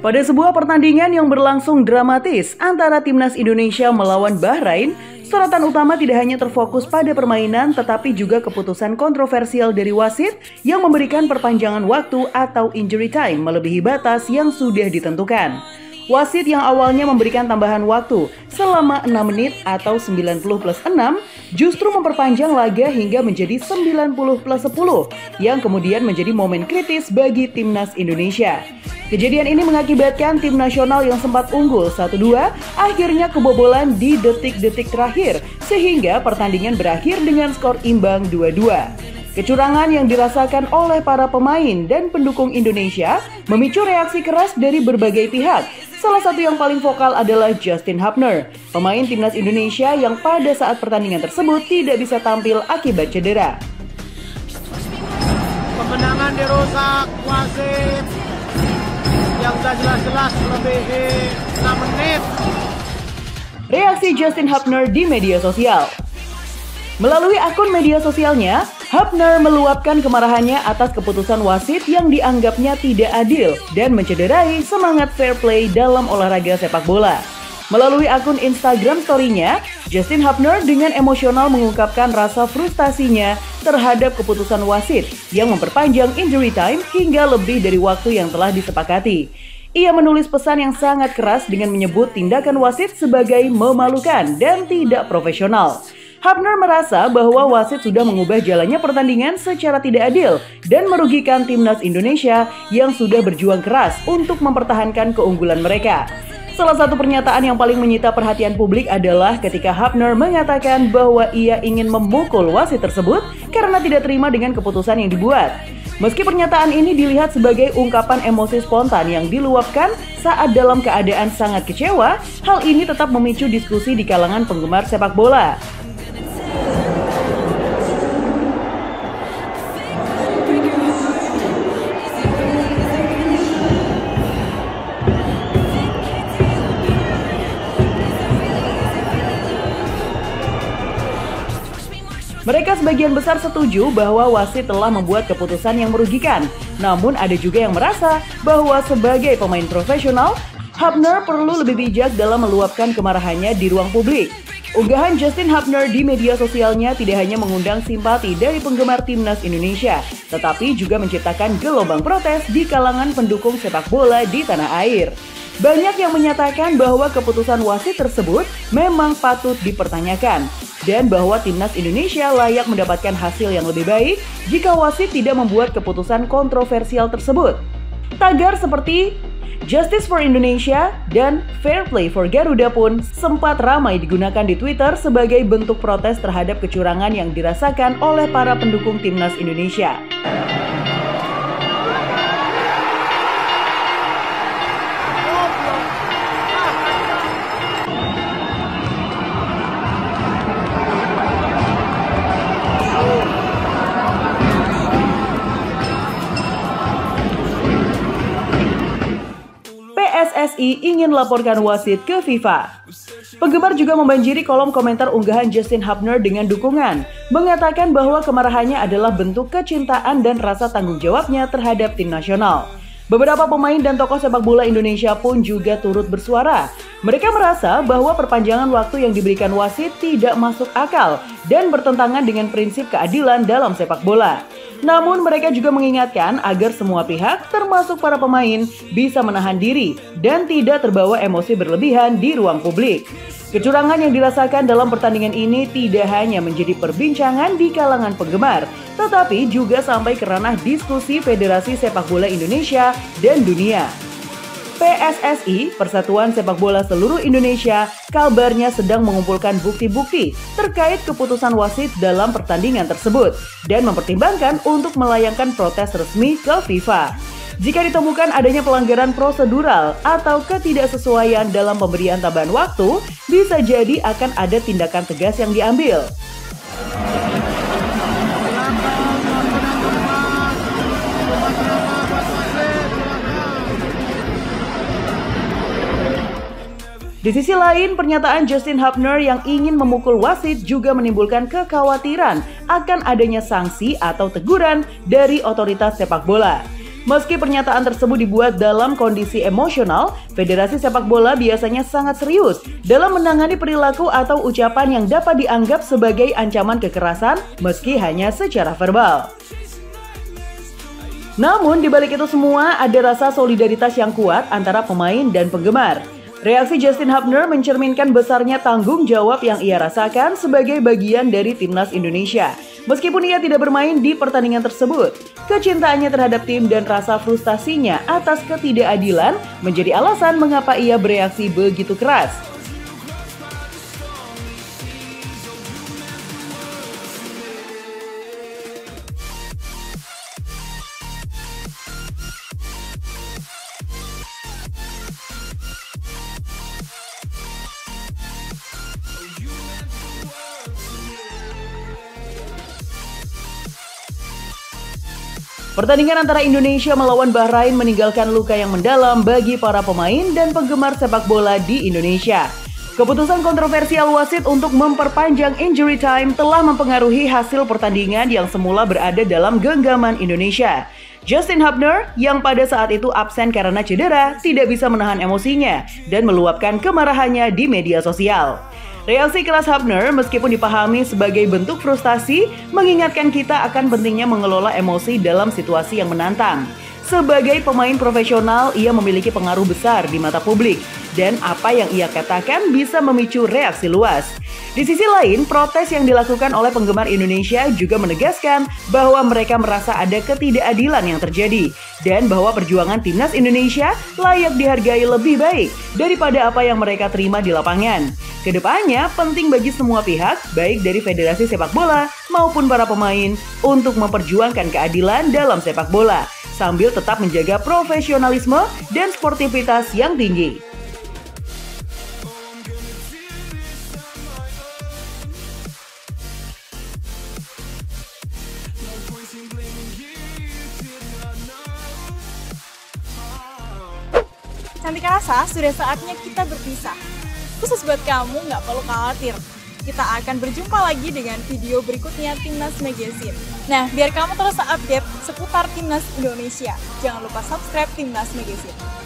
Pada sebuah pertandingan yang berlangsung dramatis antara Timnas Indonesia melawan Bahrain, sorotan utama tidak hanya terfokus pada permainan tetapi juga keputusan kontroversial dari wasit yang memberikan perpanjangan waktu atau injury time melebihi batas yang sudah ditentukan. Wasit yang awalnya memberikan tambahan waktu selama 6 menit atau 90 plus 6 justru memperpanjang laga hingga menjadi 90 plus 10 yang kemudian menjadi momen kritis bagi Timnas Indonesia. Kejadian ini mengakibatkan tim nasional yang sempat unggul 1-2 akhirnya kebobolan di detik-detik terakhir sehingga pertandingan berakhir dengan skor imbang 2-2. Kecurangan yang dirasakan oleh para pemain dan pendukung Indonesia memicu reaksi keras dari berbagai pihak. Salah satu yang paling vokal adalah Justin Hubner, pemain Timnas Indonesia yang pada saat pertandingan tersebut tidak bisa tampil akibat cedera. Kemenangan dirusak wasit yang sudah jelas-jelas melebihi 6 menit. Reaksi Justin Hubner di media sosial. Melalui akun media sosialnya, Hubner meluapkan kemarahannya atas keputusan wasit yang dianggapnya tidak adil dan mencederai semangat fair play dalam olahraga sepak bola. Melalui akun Instagram story-nya, Justin Hubner dengan emosional mengungkapkan rasa frustasinya terhadap keputusan wasit yang memperpanjang injury time hingga lebih dari waktu yang telah disepakati. Ia menulis pesan yang sangat keras dengan menyebut tindakan wasit sebagai memalukan dan tidak profesional. Hubner merasa bahwa wasit sudah mengubah jalannya pertandingan secara tidak adil dan merugikan Timnas Indonesia yang sudah berjuang keras untuk mempertahankan keunggulan mereka. Salah satu pernyataan yang paling menyita perhatian publik adalah ketika Hubner mengatakan bahwa ia ingin memukul wasit tersebut karena tidak terima dengan keputusan yang dibuat. Meski pernyataan ini dilihat sebagai ungkapan emosi spontan yang diluapkan saat dalam keadaan sangat kecewa, hal ini tetap memicu diskusi di kalangan penggemar sepak bola. Mereka sebagian besar setuju bahwa wasit telah membuat keputusan yang merugikan. Namun ada juga yang merasa bahwa sebagai pemain profesional, Hubner perlu lebih bijak dalam meluapkan kemarahannya di ruang publik. Unggahan Justin Hubner di media sosialnya tidak hanya mengundang simpati dari penggemar Timnas Indonesia, tetapi juga menciptakan gelombang protes di kalangan pendukung sepak bola di tanah air. Banyak yang menyatakan bahwa keputusan wasit tersebut memang patut dipertanyakan dan bahwa Timnas Indonesia layak mendapatkan hasil yang lebih baik jika wasit tidak membuat keputusan kontroversial tersebut. Tagar seperti Justice for Indonesia dan Fair Play for Garuda pun sempat ramai digunakan di Twitter sebagai bentuk protes terhadap kecurangan yang dirasakan oleh para pendukung Timnas Indonesia. PSSI ingin laporkan wasit ke FIFA. Penggemar juga membanjiri kolom komentar unggahan Justin Hubner dengan dukungan, mengatakan bahwa kemarahannya adalah bentuk kecintaan dan rasa tanggung jawabnya terhadap tim nasional. Beberapa pemain dan tokoh sepak bola Indonesia pun juga turut bersuara. Mereka merasa bahwa perpanjangan waktu yang diberikan wasit tidak masuk akal dan bertentangan dengan prinsip keadilan dalam sepak bola. Namun mereka juga mengingatkan agar semua pihak, termasuk para pemain, bisa menahan diri dan tidak terbawa emosi berlebihan di ruang publik. Kecurangan yang dirasakan dalam pertandingan ini tidak hanya menjadi perbincangan di kalangan penggemar, tetapi juga sampai ke ranah diskusi Federasi Sepak Bola Indonesia dan dunia. PSSI, Persatuan Sepak Bola Seluruh Indonesia, kabarnya sedang mengumpulkan bukti-bukti terkait keputusan wasit dalam pertandingan tersebut dan mempertimbangkan untuk melayangkan protes resmi ke FIFA. Jika ditemukan adanya pelanggaran prosedural atau ketidaksesuaian dalam pemberian tambahan waktu, bisa jadi akan ada tindakan tegas yang diambil. Di sisi lain, pernyataan Justin Hubner yang ingin memukul wasit juga menimbulkan kekhawatiran akan adanya sanksi atau teguran dari otoritas sepak bola. Meski pernyataan tersebut dibuat dalam kondisi emosional, Federasi Sepak Bola biasanya sangat serius dalam menangani perilaku atau ucapan yang dapat dianggap sebagai ancaman kekerasan meski hanya secara verbal. Namun, di balik itu semua ada rasa solidaritas yang kuat antara pemain dan penggemar. Reaksi Justin Hubner mencerminkan besarnya tanggung jawab yang ia rasakan sebagai bagian dari timnas Indonesia. Meskipun ia tidak bermain di pertandingan tersebut, kecintaannya terhadap tim dan rasa frustasinya atas ketidakadilan menjadi alasan mengapa ia bereaksi begitu keras. Pertandingan antara Indonesia melawan Bahrain meninggalkan luka yang mendalam bagi para pemain dan penggemar sepak bola di Indonesia. Keputusan kontroversial wasit untuk memperpanjang injury time telah mempengaruhi hasil pertandingan yang semula berada dalam genggaman Indonesia. Justin Hubner yang pada saat itu absen karena cedera tidak bisa menahan emosinya dan meluapkan kemarahannya di media sosial. Reaksi keras Hubner meskipun dipahami sebagai bentuk frustasi mengingatkan kita akan pentingnya mengelola emosi dalam situasi yang menantang. Sebagai pemain profesional, ia memiliki pengaruh besar di mata publik dan apa yang ia katakan bisa memicu reaksi luas. Di sisi lain, protes yang dilakukan oleh penggemar Indonesia juga menegaskan bahwa mereka merasa ada ketidakadilan yang terjadi dan bahwa perjuangan timnas Indonesia layak dihargai lebih baik daripada apa yang mereka terima di lapangan. Kedepannya, penting bagi semua pihak, baik dari Federasi Sepak Bola maupun para pemain, untuk memperjuangkan keadilan dalam sepak bola, sambil tetap menjaga profesionalisme dan sportivitas yang tinggi. Cantika rasa, sudah saatnya kita berpisah. Khusus buat kamu, nggak perlu khawatir. Kita akan berjumpa lagi dengan video berikutnya Timnas Magazine. Nah, biar kamu terus update seputar Timnas Indonesia, jangan lupa subscribe Timnas Magazine.